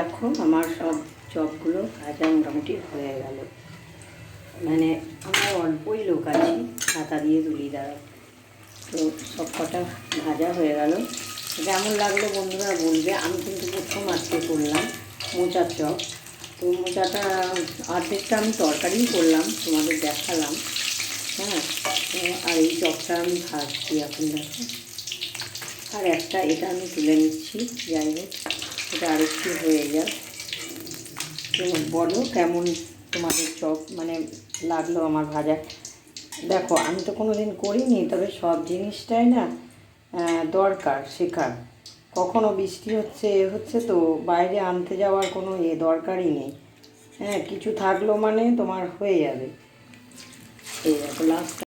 দেখো আমার সব চপগুলো ভাজা মোটামুটি হয়ে গেল। মানে আমরা অল্পই লোক আছি, হাতা দিয়ে তুলি দাঁড়া। তো সব কটা ভাজা হয়ে গেল। কেমন লাগলো বন্ধুরা বলবে। আমি কিন্তু প্রথম আজকে করলাম মোচার চপ। তো মোচাটা অর্ধেকটা আমি তরকারিই করলাম, তোমাদের দেখালাম। হ্যাঁ, আর এই চপটা আমি ভাজছি এখন দেখো। আর একটা এটা আমি তুলে নিচ্ছি, যাই হোক এটা আরেকটু হয়ে যায়। তো বলো কেমন তোমাদের চপ মানে লাগলো আমার ভাজা। দেখো আমি তো কোনো দিন করিনি, তবে সব জিনিসটাই না দরকার শেখার। কখনো বৃষ্টি হচ্ছে হচ্ছে তো বাইরে আনতে যাওয়ার কোনো দরকারই নেই। হ্যাঁ, কিছু থাকলো মানে তোমার হয়ে যাবে। এই দেখো লাস্ট